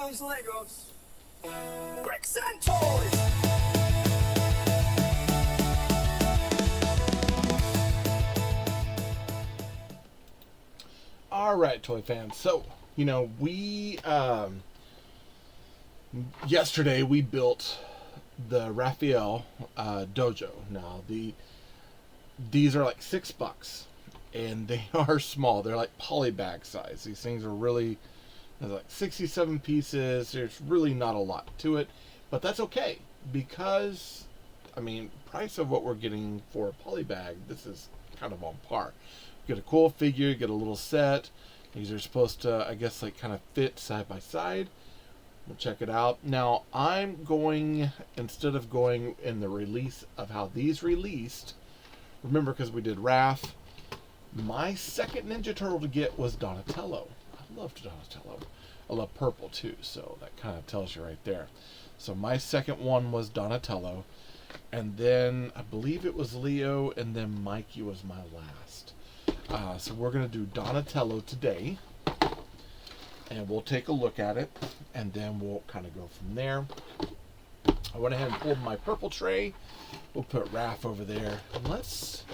loves Legos, bricks and toys. All right, toy fans. So, we yesterday we built the Raphael dojo. Now these are like $6, and they are small. They're like poly bag size. These things are really, there's like 67 pieces. There's really not a lot to it, but that's okay because, price of what we're getting for a poly bag, this is kind of on par. Get a cool figure, get a little set. These are supposed to, I guess, like kind of fit side by side. We'll check it out. Now, I'm going, instead of going in the release of how these released, remember, because we did Raph, my second Ninja Turtle to get was Donatello. I loved Donatello. I love purple too, so that kind of tells you right there. So my second one was Donatello, and then I believe it was Leo, and then Mikey was my last. So we're going to do Donatello today, and we'll take a look at it, and then we'll kind of go from there. I went ahead and pulled my purple tray. We'll put Raph over there. And let's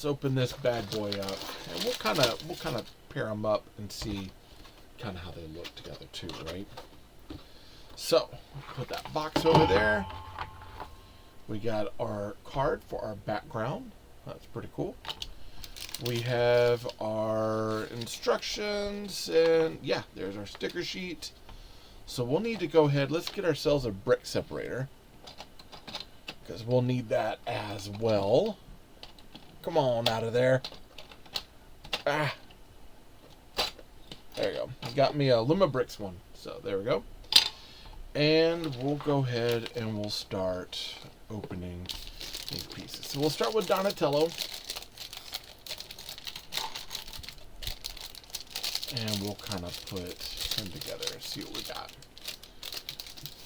open this bad boy up, and we'll kind of pair them up and see kind of how they look together too, right? So put that box over there. We got our card for our background. That's pretty cool. We have our instructions, and yeah, there's our sticker sheet. So we'll need to go ahead, let's get ourselves a brick separator, because we'll need that as well. Come on out of there. Ah. There you go. You got me a Luma Bricks one. So there we go. And we'll go ahead and we'll start opening these pieces. So we'll start with Donatello. And we'll kind of put them together and see what we got.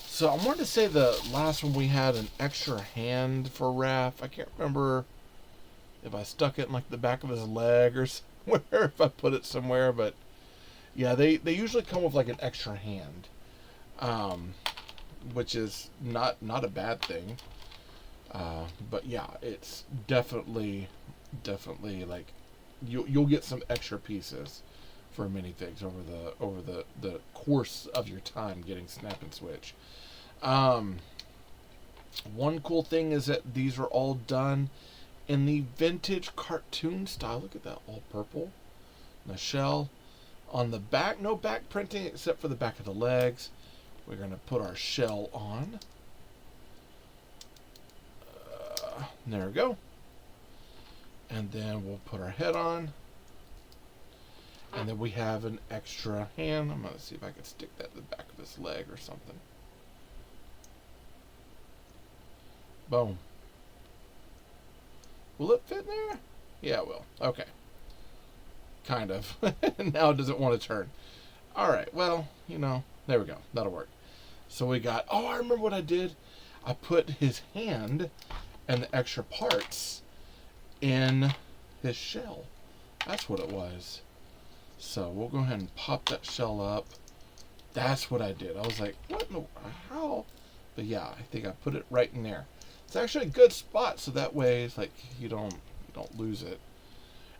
So I wanted to say the last one we had an extra hand for Raph. I can't remember if I stuck it in like the back of his leg or somewhere, if I put it somewhere, but yeah, they usually come with like an extra hand, which is not a bad thing. But yeah, it's definitely like you'll get some extra pieces for many things over the course of your time getting Snap&Switch. One cool thing is that these are all done in the vintage cartoon style. Look at that, all purple. And the shell on the back, no back printing except for the back of the legs. We're going to put our shell on. There we go. And then we'll put our head on. And then we have an extra hand. I'm going to see if I can stick that in the back of his leg or something. Boom. Will it fit there? Yeah, it will. Okay. Kind of. Now it doesn't want to turn. Alright, well, there we go. That'll work. So we got, I remember what I did. I put his hand and the extra parts in his shell. That's what it was. So we'll go ahead and pop that shell up. That's what I did. I was like, what in the, how? But yeah, I think I put it right in there. It's actually a good spot, so that way it's like you don't lose it.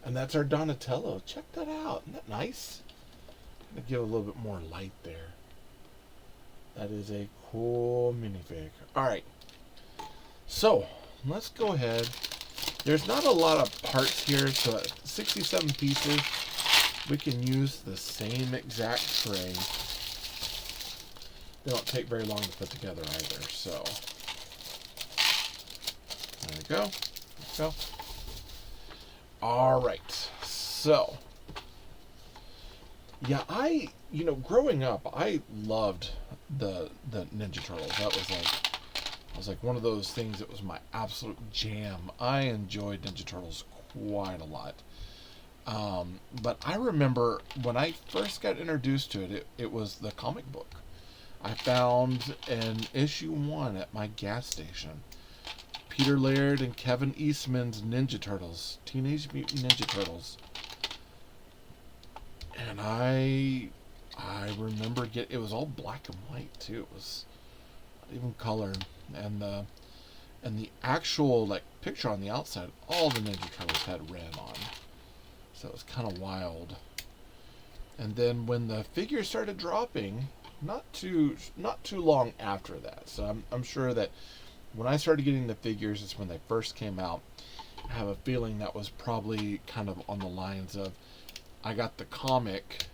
And that's our Donatello. Check that out. Isn't that nice? I'm gonna give a little bit more light there. That is a cool minifig. Alright. So let's go ahead. There's not a lot of parts here, so at 67 pieces, we can use the same exact tray. They don't take very long to put together either, so there we go. There we go. Alright, so yeah, growing up, I loved the Ninja Turtles. That was like one of those things that was my absolute jam. I enjoyed Ninja Turtles quite a lot. But I remember when I first got introduced to it, it was the comic book. I found an issue 1 at my gas station. Peter Laird and Kevin Eastman's Ninja Turtles, Teenage Mutant Ninja Turtles. And I I remember it was all black and white too. It was not even color, and the actual like picture on the outside, all the Ninja Turtles had red on, so it was kind of wild. And then when the figures started dropping, not too long after that. So I'm sure that when I started getting the figures is when they first came out. I have a feeling that was probably kind of on the lines of, I got the comic,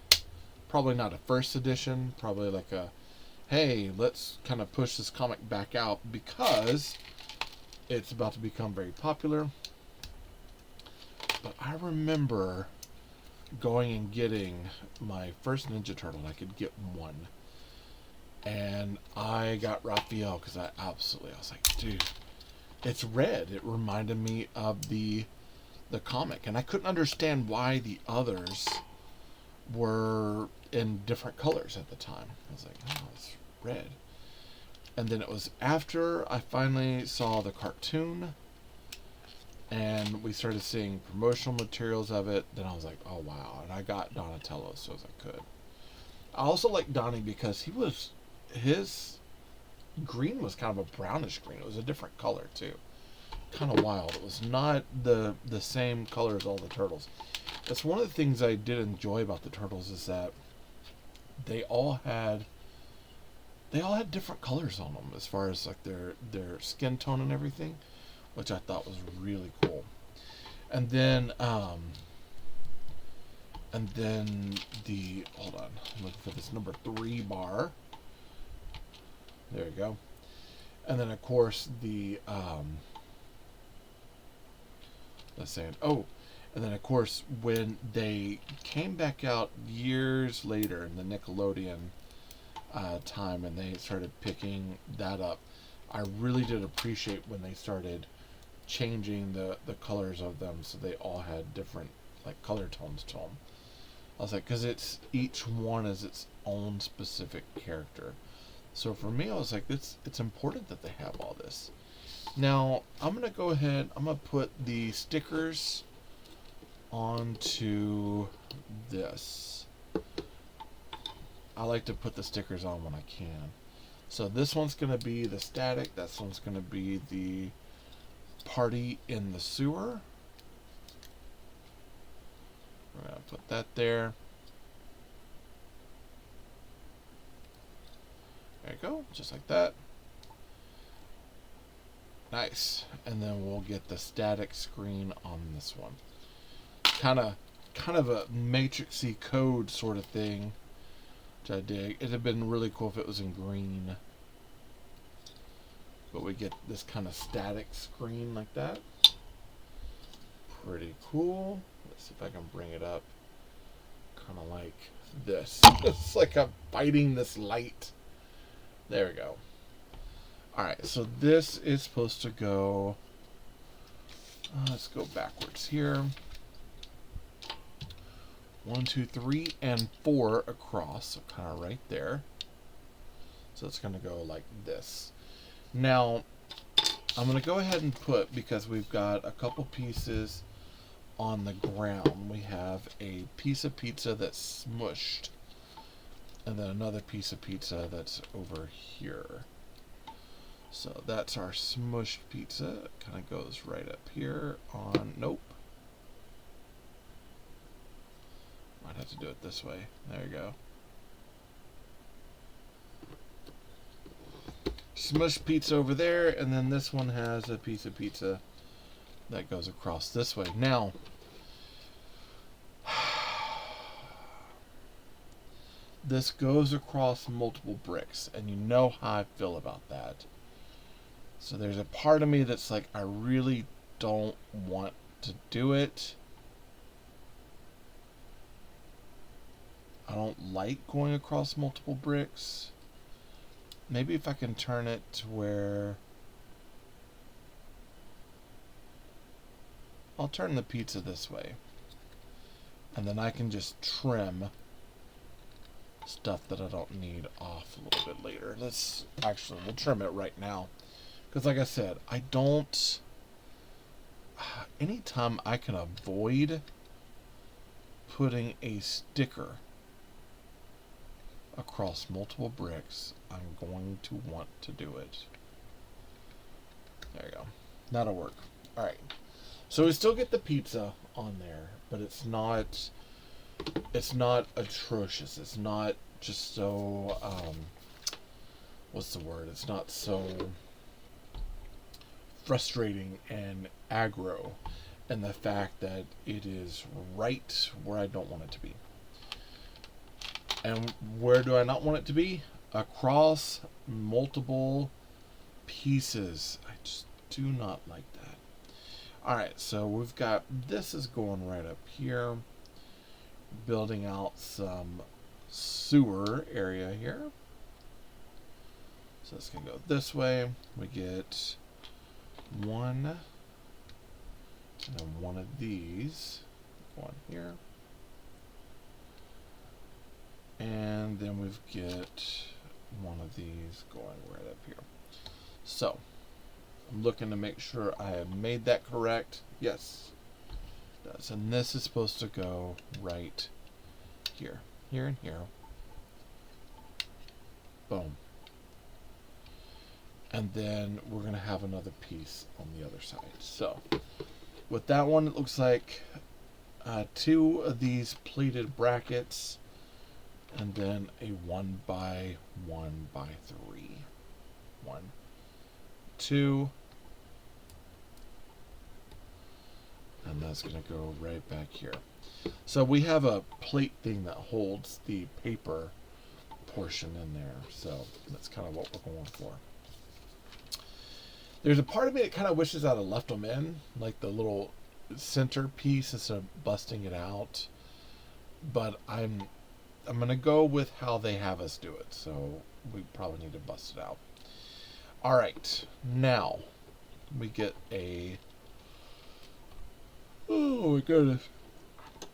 probably not a first edition, probably like a, hey, let's kind of push this comic back out because it's about to become very popular. But I remember going and getting my first Ninja Turtle. I could get one. And I got Raphael because I was like, dude, it's red. It reminded me of the comic. And I couldn't understand why the others were in different colors at the time. I was like, oh, it's red. And then it was after I finally saw the cartoon and we started seeing promotional materials of it, then I was like, oh wow. And I got Donatello so as I could. I also like Donnie because his green was kind of a brownish green. It was a different color too. Kind of wild. It was not the same color as all the turtles. That's one of the things I did enjoy about the turtles is that they all had different colors on them as far as like their skin tone and everything, which I thought was really cool. And then hold on, I'm looking for this number 3 bar. There you go. And then of course the and then of course when they came back out years later in the Nickelodeon time and they started picking that up, I really did appreciate when they started changing the colors of them so they all had different like color tones to them. I was like, because it's each one is its own specific character. So for me, I was like, it's important that they have all this. Now, I'm going to go ahead, I'm going to put the stickers onto this. I like to put the stickers on when I can. So this one's going to be the static, this one's going to be the party in the sewer. We're going to put that there. There you go, just like that. Nice. And then we'll get the static screen on this one. Kind of a matrixy code sort of thing, which I dig. It'd have been really cool if it was in green. But we get this kind of static screen like that. Pretty cool. Let's see if I can bring it up. Kind of like this. It's like I'm fighting this light. There we go. Alright, so this is supposed to go... let's go backwards here. 1, 2, 3, and 4 across. So kind of right there. So it's going to go like this. Now, I'm going to go ahead and put, because we've got a couple pieces on the ground. We have a piece of pizza that's smushed. And then another piece of pizza that's over here. So that's our smushed pizza. It kind of goes right up here on... Nope. Might have to do it this way. There you go. Smushed pizza over there, and then this one has a piece of pizza that goes across this way. Now, this goes across multiple bricks, and you know how I feel about that. So there's a part of me that's like, I really don't want to do it. I don't like going across multiple bricks. Maybe if I can turn it to where... I'll turn the pizza this way. And then I can just trim stuff that I don't need off a little bit later. We'll trim it right now. Because like I said, I don't... Anytime I can avoid putting a sticker across multiple bricks, I'm going to want to do it. There you go. That'll work. Alright. So we still get the pizza on there, but it's not atrocious. It's not just so what's the word? It's not so frustrating and aggro, and the fact that it is right where I don't want it to be. And where do I not want it to be? Across multiple pieces. I just do not like that. Alright, so we've got, this is going right up here. Building out some sewer area here. So it's going to go this way. We get one. And then one of these. One here. And then we've get one of these going right up here. So, I'm looking to make sure I have made that correct. Yes, it does. And this is supposed to go right here. Here and here. Boom. And then we're going to have another piece on the other side. So, with that one, it looks like 2 of these pleated brackets. And then a 1 by 1 by 3. 1, 2. And that's going to go right back here. So we have a plate thing that holds the paper portion in there. So that's kind of what we're going for. There's a part of me that kind of wishes I'd have left them in, like the little center piece instead of busting it out. But I'm going to go with how they have us do it. So we probably need to bust it out. All right. Now we get a, oh my goodness.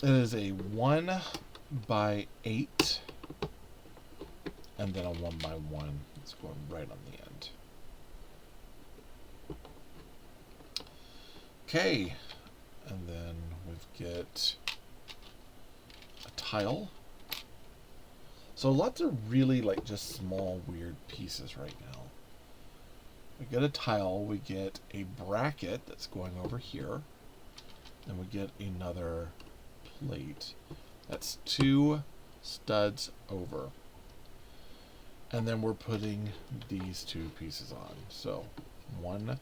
It is a 1 by 8. And then a 1 by 1. It's going right on the end. Okay. And then we get a tile. So lots of really like just small weird pieces right now. We get a tile, we get a bracket that's going over here, and we get another plate. That's 2 studs over. And then we're putting these 2 pieces on. So 1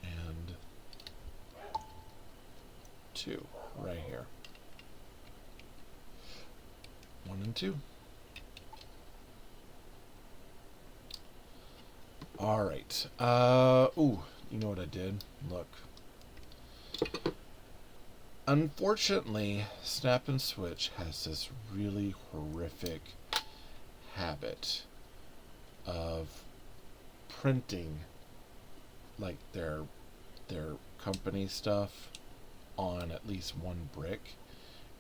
and 2 right here. 1 and 2. All right. Ooh, you know what I did? Look. Unfortunately, Snap&Switch has this really horrific habit of printing like their company stuff on at least 1 brick,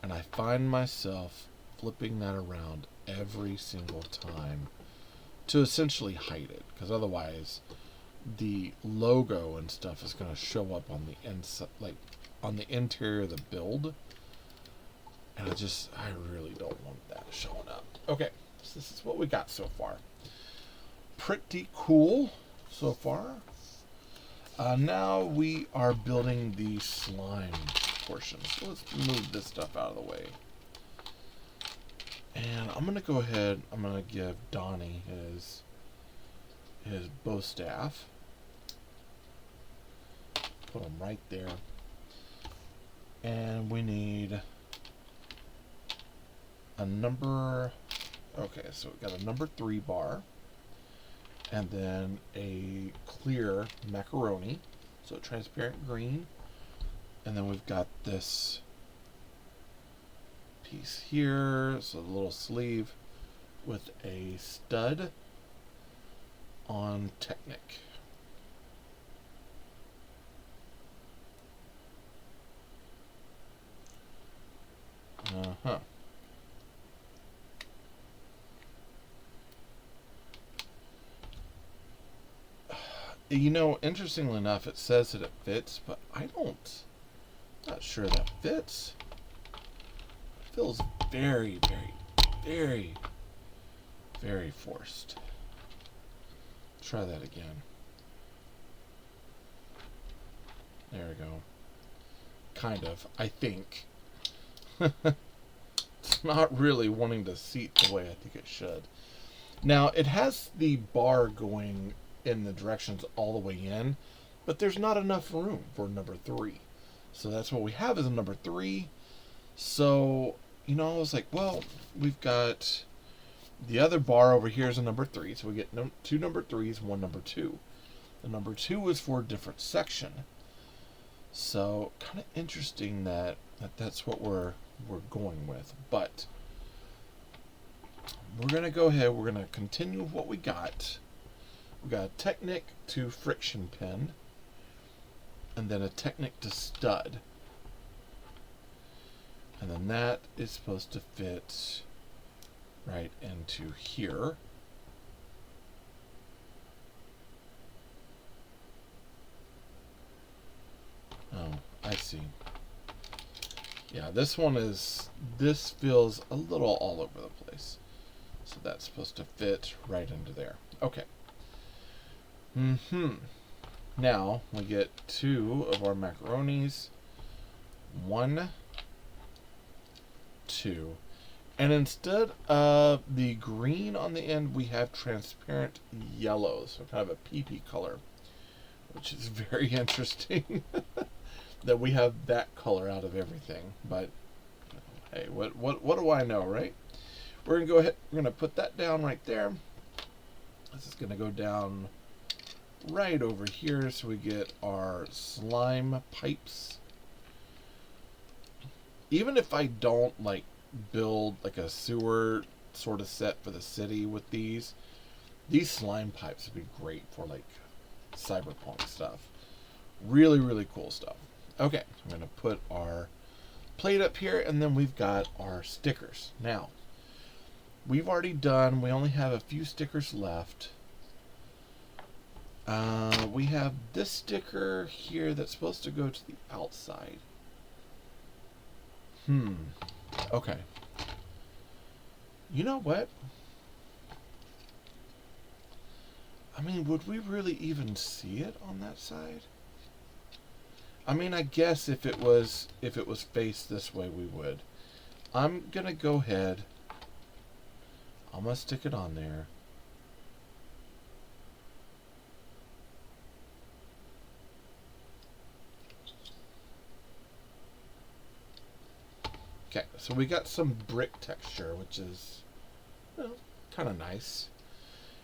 and I find myself flipping that around every single time to essentially hide it, because otherwise the logo and stuff is going to show up on the inside, like on the interior of the build, and I really don't want that showing up. Okay, so this is what we got so far. Pretty cool so far. Now we are building the slime portion. So let's move this stuff out of the way. And I'm going to go ahead, I'm going to give Donnie his bow staff. Put him right there. And we need a number, okay, so we've got a number 3 bar. And then a clear macaroni, so transparent green. And then we've got this piece here, so the little sleeve with a stud on Technic. You know, interestingly enough, it says that it fits, but not sure that fits. It feels very, very, very, very forced. Try that again. There we go. Kind of, I think. It's not really wanting to seat the way I think it should. Now, it has the bar going in the directions all the way in, but there's not enough room for number 3. So that's what we have is a number 3. So, you know, I was like, well, we've got the other bar over here is a number 3. So we get 2 number 3s, 1 number 2. The number 2 is for a different section. So, kind of interesting that's what we're going with. But we're going to go ahead, we're going to continue with what we got. We got a Technic to friction pin, and then a Technic to stud. And then that is supposed to fit right into here. Oh, I see. Yeah, this feels a little all over the place. So that's supposed to fit right into there. Okay. Now, we get 2 of our macaronis. 1, 2. And instead of the green on the end, we have transparent yellow. So kind of a pee-pee color, which is very interesting. That we have that color out of everything, but hey, what do I know, right? We're gonna go ahead. We're gonna put that down right there. This is gonna go down right over here, so we get our slime pipes. Even if I don't like build like a sewer sort of set for the city with these slime pipes would be great for like cyberpunk stuff. Really, really cool stuff. Okay, I'm going to put our plate up here, and then we've got our stickers. Now, we've already done, we only have a few stickers left. We have this sticker here that's supposed to go to the outside. Okay. You know what? I mean, would we really even see it on that side? I mean, I guess if it was faced this way, we would. I'm gonna go ahead. I'm gonna stick it on there. Okay, so we got some brick texture, which is, well, kind of nice.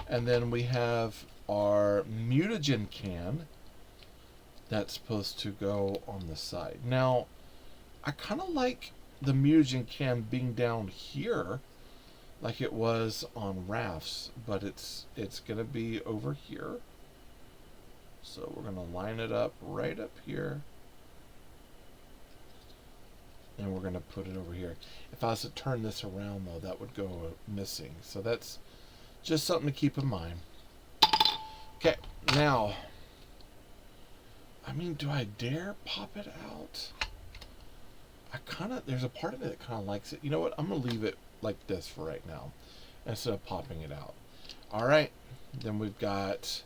And then we have our mutagen can. That's supposed to go on the side. Now, I kind of like the mutagen can being down here, like it was on Rafts, but it's gonna be over here. So we're gonna line it up right up here, and we're gonna put it over here. If I was to turn this around, though, that would go missing. So that's just something to keep in mind. Okay, now. I mean, do I dare pop it out? There's a part of it that kind of likes it. You know what? I'm going to leave it like this for right now instead of popping it out. All right. Then we've got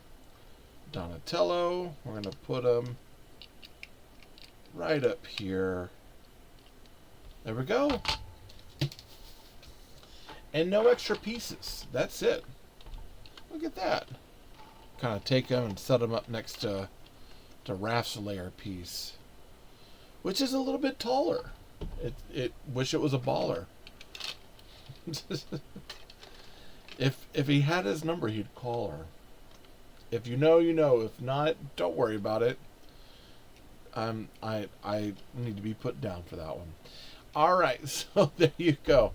Donatello. We're going to put him right up here. There we go. And no extra pieces. That's it. Look at that. Kind of take them and set them up next to Raph's layer piece, which is a little bit taller. It wish it was a baller. If he had his number, he'd call her. If you know, you know. If not, don't worry about it. I need to be put down for that one. All right, so there you go.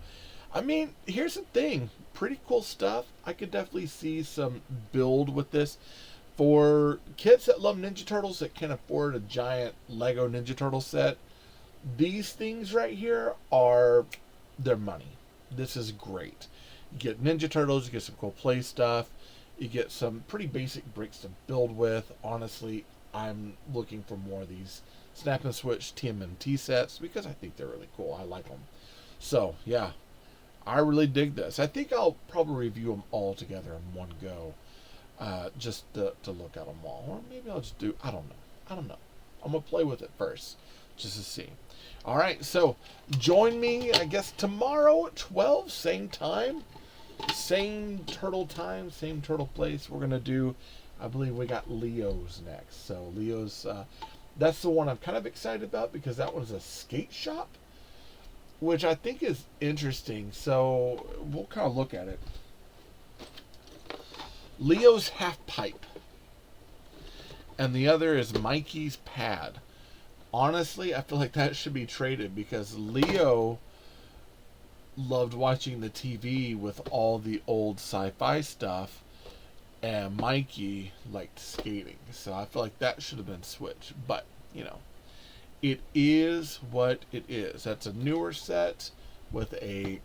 I mean, here's the thing. Pretty cool stuff. I could definitely see some build with this. For kids that love Ninja Turtles that can afford a giant Lego Ninja Turtle set, these things right here are their money. This is great. You get Ninja Turtles, you get some cool play stuff, you get some pretty basic bricks to build with. Honestly, I'm looking for more of these Snap&Switch TMNT sets because I think they're really cool. I like them. So, yeah, I really dig this. I think I'll probably review them all together in one go, just to look at them all. Or maybe I'll just do, I don't know. I don't know. I'm going to play with it first, just to see. All right, so join me, I guess, tomorrow at 12, same time. Same turtle time, same turtle place. We're going to do, I believe we got Leo's next. So Leo's, that's the one I'm kind of excited about because that one's a skate shop, which I think is interesting. So we'll kind of look at it. Leo's half pipe. And the other is Mikey's pad. Honestly, I feel like that should be traded because Leo loved watching the TV with all the old sci-fi stuff, and Mikey liked skating. So I feel like that should have been switched. But, you know, it is what it is. That's a newer set with a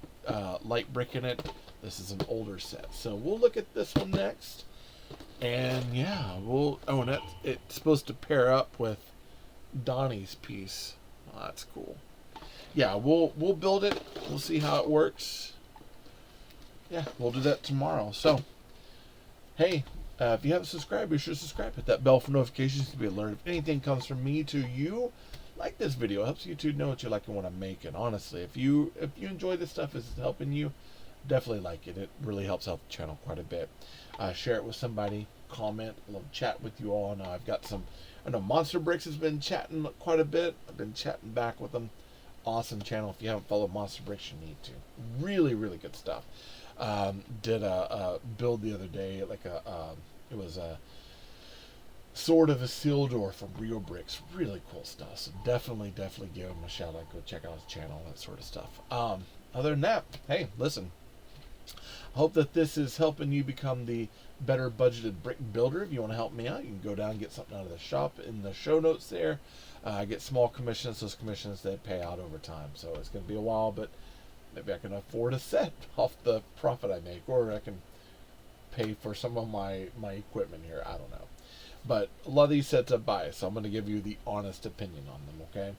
light brick in it. This is an older set. So we'll look at this one next. And yeah, and it's supposed to pair up with Donnie's piece. Oh, that's cool. Yeah, we'll build it. We'll see how it works. Yeah, we'll do that tomorrow. So, hey, if you haven't subscribed, be sure to subscribe. Hit that bell for notifications to be alerted if anything comes from me to you. Like this video, it helps YouTube know what you like and what I'm making. Honestly, if you enjoy this stuff, it's helping you, definitely like it. It really helps out the channel quite a bit. Share it with somebody. Comment. I love to chat with you all. Now I've got some. I know Monster Bricks has been chatting quite a bit. I've been chatting back with them. Awesome channel. If you haven't followed Monster Bricks, you need to. Really, really good stuff. Did a build the other day, like it was a sort of a seal door from Rio Bricks. Really cool stuff. So definitely give him a shout out. Go check out his channel, that sort of stuff. Other than that, hey, listen. I hope that this is helping you become the better budgeted brick builder. If you want to help me out, you can go down and get something out of the shop in the show notes there. I get small commissions. Those commissions, they pay out over time. So it's going to be a while, but maybe I can afford a set off the profit I make, or I can pay for some of my equipment here. I don't know. But a lot of these sets I buy, so I'm going to give you the honest opinion on them, okay?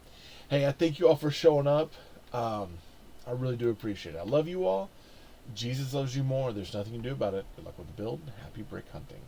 Hey, I thank you all for showing up. I really do appreciate it. I love you all. Jesus loves you more. There's nothing you can do about it. Good luck with the build. Happy brick hunting.